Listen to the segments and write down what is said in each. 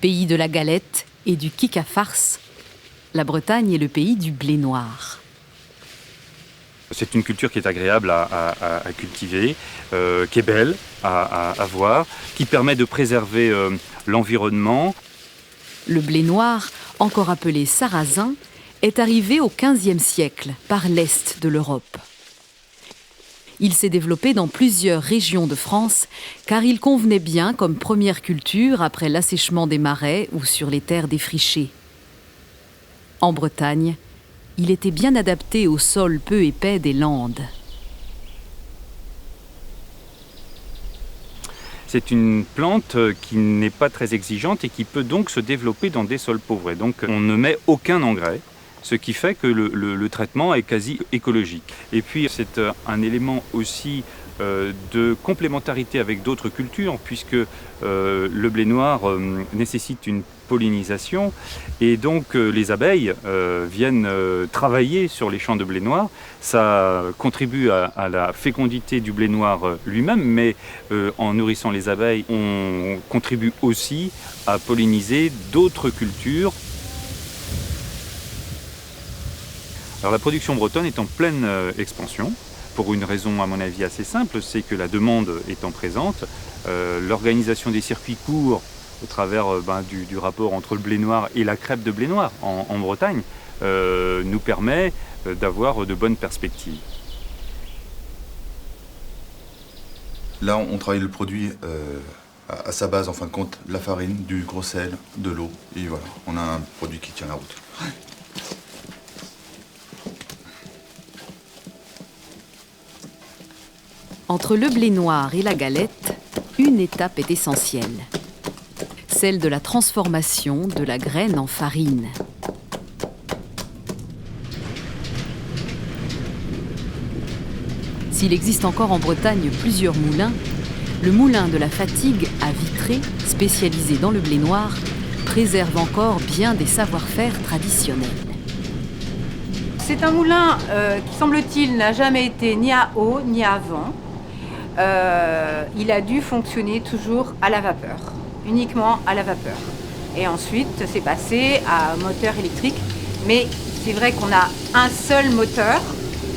Pays de la galette et du kick à farce, la Bretagne est le pays du blé noir. C'est une culture qui est agréable à cultiver, qui est belle à voir, qui permet de préserver l'environnement. Le blé noir, encore appelé sarrasin, est arrivé au XVe siècle par l'est de l'Europe. Il s'est développé dans plusieurs régions de France car il convenait bien comme première culture après l'assèchement des marais ou sur les terres défrichées. En Bretagne, il était bien adapté au sol peu épais des Landes. C'est une plante qui n'est pas très exigeante et qui peut donc se développer dans des sols pauvres. Et donc on ne met aucun engrais, ce qui fait que le traitement est quasi écologique. Et puis c'est un élément aussi de complémentarité avec d'autres cultures, puisque le blé noir nécessite une pollinisation, et donc les abeilles viennent travailler sur les champs de blé noir. Ça contribue à la fécondité du blé noir lui-même, mais en nourrissant les abeilles, on contribue aussi à polliniser d'autres cultures. Alors la production bretonne est en pleine expansion, pour une raison à mon avis assez simple, c'est que la demande étant présente, l'organisation des circuits courts au travers du rapport entre le blé noir et la crêpe de blé noir en Bretagne nous permet d'avoir de bonnes perspectives. Là, on travaille le produit à sa base, en fin de compte, la farine, du gros sel, de l'eau, et voilà, on a un produit qui tient la route. Entre le blé noir et la galette, une étape est essentielle. Celle de la transformation de la graine en farine. S'il existe encore en Bretagne plusieurs moulins, le moulin de la Fatigue à Vitré, spécialisé dans le blé noir, préserve encore bien des savoir-faire traditionnels. C'est un moulin qui, semble-t-il, n'a jamais été ni à eau ni à vent. Il a dû fonctionner toujours à la vapeur, uniquement à la vapeur. Et ensuite, c'est passé à moteur électrique. Mais c'est vrai qu'on a un seul moteur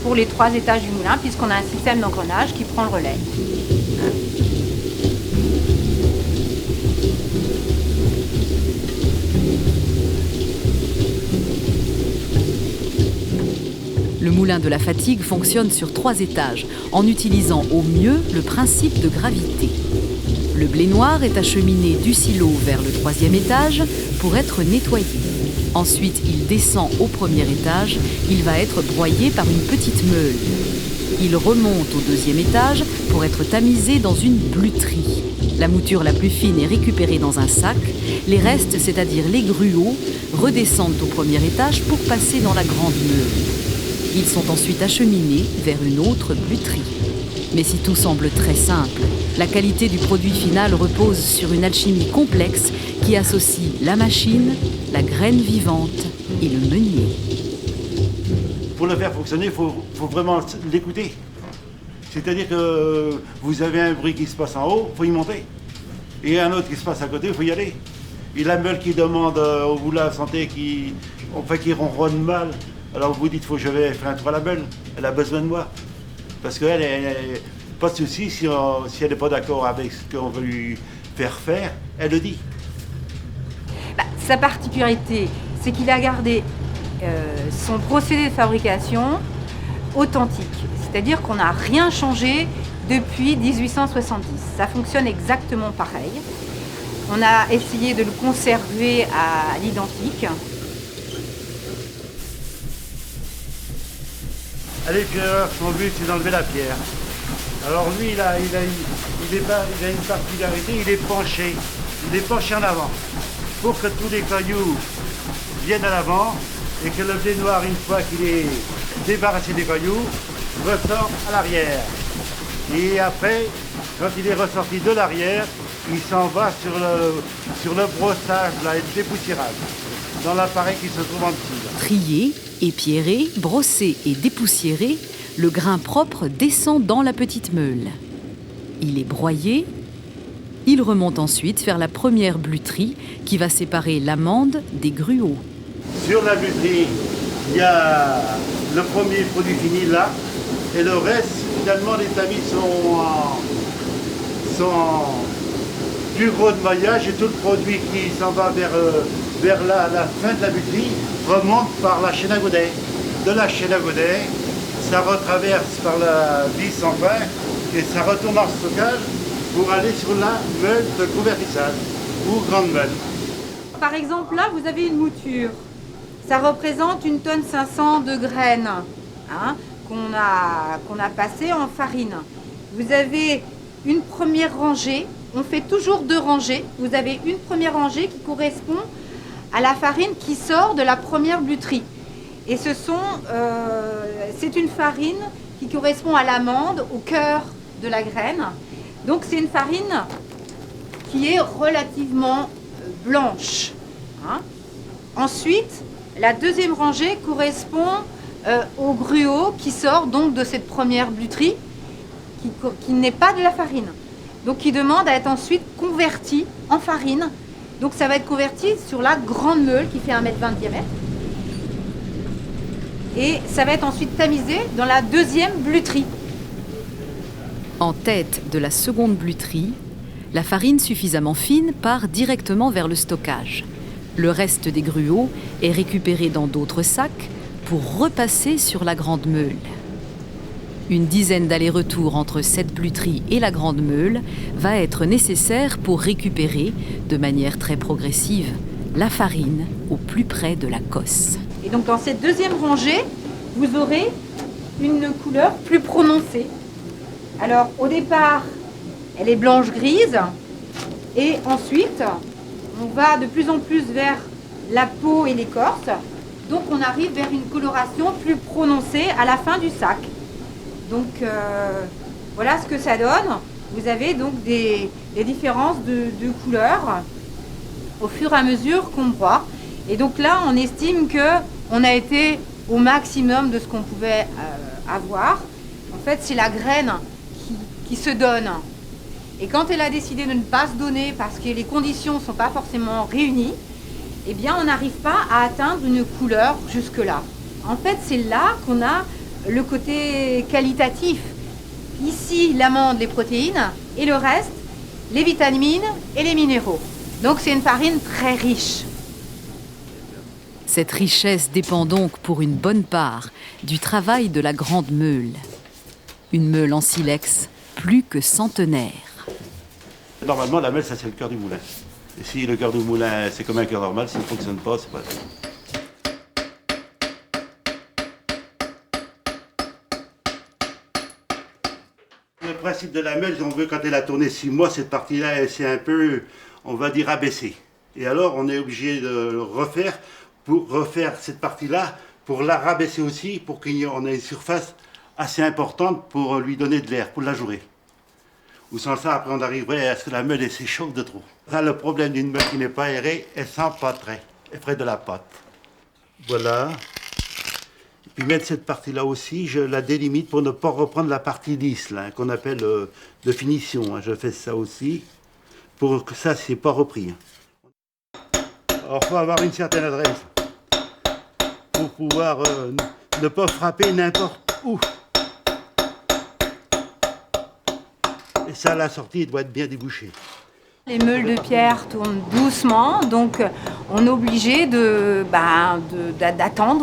pour les 3 étages du moulin, puisqu'on a un système d'engrenage qui prend le relais. Le moulin de la Fatigue fonctionne sur 3 étages, en utilisant au mieux le principe de gravité. Le blé noir est acheminé du silo vers le 3e étage pour être nettoyé. Ensuite, il descend au 1er étage, il va être broyé par une petite meule. Il remonte au 2e étage pour être tamisé dans une bluterie. La mouture la plus fine est récupérée dans un sac. Les restes, c'est-à-dire les gruaux, redescendent au 1er étage pour passer dans la grande meule. Ils sont ensuite acheminés vers une autre bluterie. Mais si tout semble très simple, la qualité du produit final repose sur une alchimie complexe qui associe la machine, la graine vivante et le meunier. Pour le faire fonctionner, il faut vraiment l'écouter. C'est-à-dire que vous avez un bruit qui se passe en haut, il faut y monter. Et un autre qui se passe à côté, il faut y aller. Et la meule qui demande au bout de la santé, qui ronronne mal, alors vous dites, je vais faire un tour à la meule, elle a besoin de moi. Parce qu'elle, pas de souci, si elle n'est pas d'accord avec ce qu'on veut lui faire faire, elle le dit. Sa particularité, c'est qu'il a gardé son procédé de fabrication authentique. C'est-à-dire qu'on n'a rien changé depuis 1870. Ça fonctionne exactement pareil. On a essayé de le conserver à l'identique. À l'éclaireur, son but, c'est d'enlever la pierre. Alors lui, il a une particularité, il est penché. Il est penché en avant. Pour que tous les cailloux viennent à l'avant et que le blé noir, une fois qu'il est débarrassé des cailloux, ressort à l'arrière. Et après, quand il est ressorti de l'arrière, il s'en va sur le brossage là, et le dépoussiérage, dans l'appareil qui se trouve en dessous. Trié, épierré, brossé et dépoussiéré, le grain propre descend dans la petite meule. Il est broyé, Il remonte ensuite vers la première bluterie qui va séparer l'amande des gruaux. Sur la bluterie, il y a le premier produit fini là, et le reste, finalement, les tamis sont plus gros de maillage et tout le produit qui s'en va vers la fin de la bluterie remonte par la chaîne à godet. De la chaîne à godet, ça retraverse par la vis sans fin et ça retourne en stockage pour aller sur la meule de convertissage ou grande meule. Par exemple, là, vous avez une mouture. Ça représente 1,5 tonne de graines hein, qu'on a passées en farine. Vous avez une première rangée. On fait toujours 2 rangées. Vous avez une première rangée qui correspond à la farine qui sort de la première bluterie. Et c'est une farine qui correspond à l'amande, au cœur de la graine. Donc c'est une farine qui est relativement blanche. Hein. Ensuite, la deuxième rangée correspond au gruau qui sort donc de cette première bluterie, qui n'est pas de la farine. Donc qui demande à être ensuite converti en farine. Donc ça va être converti sur la grande meule qui fait 1,20 m de diamètre. Et ça va être ensuite tamisé dans la deuxième bluterie. En tête de la seconde bluterie, la farine suffisamment fine part directement vers le stockage. Le reste des gruaux est récupéré dans d'autres sacs pour repasser sur la grande meule. Une dizaine d'allers-retours entre cette bluterie et la grande meule va être nécessaire pour récupérer, de manière très progressive, la farine au plus près de la cosse. Et donc dans cette deuxième rangée, vous aurez une couleur plus prononcée. Alors au départ, elle est blanche-grise et ensuite, on va de plus en plus vers la peau et l'écorce. Donc on arrive vers une coloration plus prononcée à la fin du sac. Donc voilà ce que ça donne. Vous avez donc des différences de couleurs au fur et à mesure qu'on broie. Et donc là, on estime qu'on a été au maximum de ce qu'on pouvait avoir. En fait, c'est la graine qui se donne. Et quand elle a décidé de ne pas se donner parce que les conditions ne sont pas forcément réunies, eh bien, on n'arrive pas à atteindre une couleur jusque-là. En fait, c'est là qu'on a le côté qualitatif. Ici, l'amande, les protéines, et le reste, les vitamines et les minéraux. Donc, c'est une farine très riche. Cette richesse dépend donc pour une bonne part du travail de la grande meule. Une meule en silex plus que centenaire. Normalement, la meule, ça c'est le cœur du moulin. Et si le cœur du moulin, c'est comme un cœur normal, s'il ne fonctionne pas, c'est pas... Le principe de la meule, on veut quand elle a tourné 6 mois, cette partie-là, elle s'est un peu, on va dire, abaissée. Et alors, on est obligé de le refaire pour refaire cette partie-là, pour la rabaisser aussi, pour qu'on ait une surface assez importante pour lui donner de l'air, pour la jouer. Ou sans ça, après, on arriverait à ce que la meule s'échauffe de trop. Ça, le problème d'une meule qui n'est pas aérée, elle s'empâterait, elle ferait de la pâte. Voilà. Et puis mettre cette partie-là aussi, je la délimite pour ne pas reprendre la partie lisse, là, qu'on appelle de finition. Hein. Je fais ça aussi, pour que ça, c'est pas repris. Alors, il faut avoir une certaine adresse pour pouvoir ne pas frapper n'importe où. Et ça, la sortie doit être bien débouchée. Les meules de pierre tournent doucement, donc on est obligé d'attendre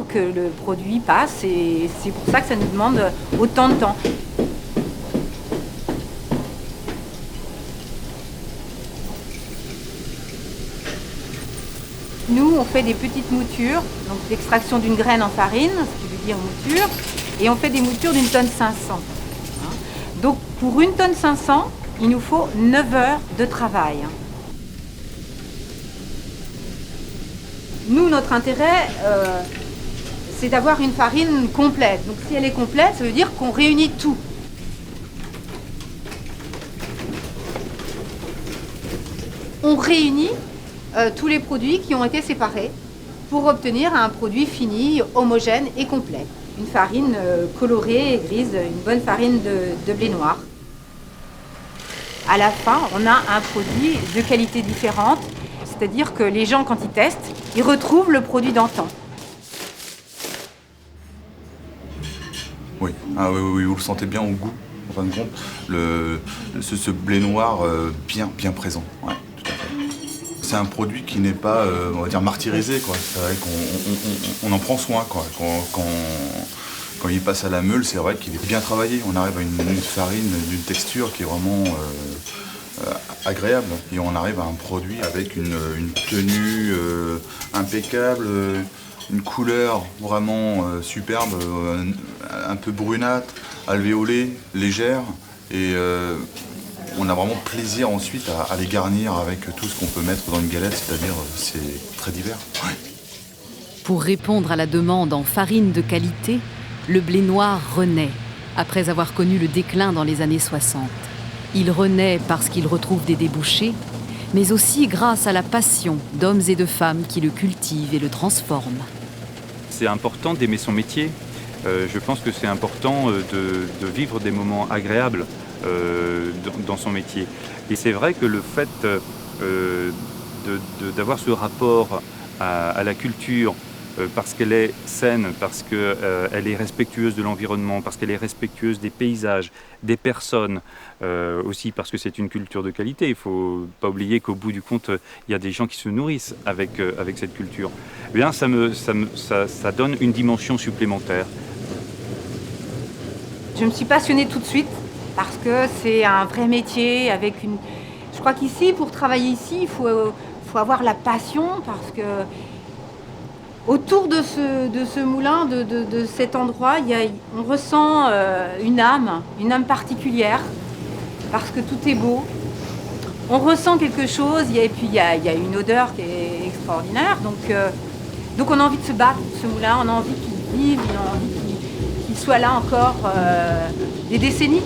que le produit passe et c'est pour ça que ça nous demande autant de temps. Nous, on fait des petites moutures, donc l'extraction d'une graine en farine, ce qui veut dire mouture, et on fait des moutures d'1,5 tonne. Donc pour 1,5 tonne, il nous faut 9 heures de travail. Nous, notre intérêt, c'est d'avoir une farine complète. Donc si elle est complète, ça veut dire qu'on réunit tout. On réunit tous les produits qui ont été séparés pour obtenir un produit fini, homogène et complet. Une farine colorée et grise, une bonne farine de blé noir. à la fin, on a un produit de qualité différente. C'est-à-dire que les gens, quand ils testent, ils retrouvent le produit d'antan. Oui. Ah oui, vous le sentez bien au goût, en fin de compte. Ce blé noir bien présent. Ouais, tout à fait. C'est un produit qui n'est pas, on va dire, martyrisé, quoi. C'est vrai qu'on en prend soin, quoi. Quand il passe à la meule, c'est vrai qu'il est bien travaillé. On arrive à une farine d'une texture qui est vraiment agréable. Et on arrive à un produit avec une tenue impeccable, une couleur vraiment superbe, un peu brunâtre, alvéolée, légère. Et on a vraiment plaisir ensuite à les garnir avec tout ce qu'on peut mettre dans une galette, c'est-à-dire c'est très divers. Ouais. Pour répondre à la demande en farine de qualité, le blé noir renaît, après avoir connu le déclin dans les années 60. Il renaît parce qu'il retrouve des débouchés, mais aussi grâce à la passion d'hommes et de femmes qui le cultivent et le transforment. C'est important d'aimer son métier. Je pense que c'est important de vivre des moments agréables dans son métier. Et c'est vrai que le fait d'avoir ce rapport à la culture, parce qu'elle est saine, parce qu'elle est respectueuse de l'environnement, parce qu'elle est respectueuse des paysages, des personnes, aussi parce que c'est une culture de qualité. Il ne faut pas oublier qu'au bout du compte, il y a des gens qui se nourrissent avec cette culture. Eh bien, ça donne une dimension supplémentaire. Je me suis passionnée tout de suite parce que c'est un vrai métier avec une... Je crois qu'ici, pour travailler ici, il faut avoir la passion parce que autour de ce moulin, de cet endroit, on ressent une âme particulière parce que tout est beau. On ressent quelque chose et puis il y a une odeur qui est extraordinaire. Donc on a envie de se battre pour ce moulin, on a envie qu'il vive, on a envie qu'il soit là encore des décennies.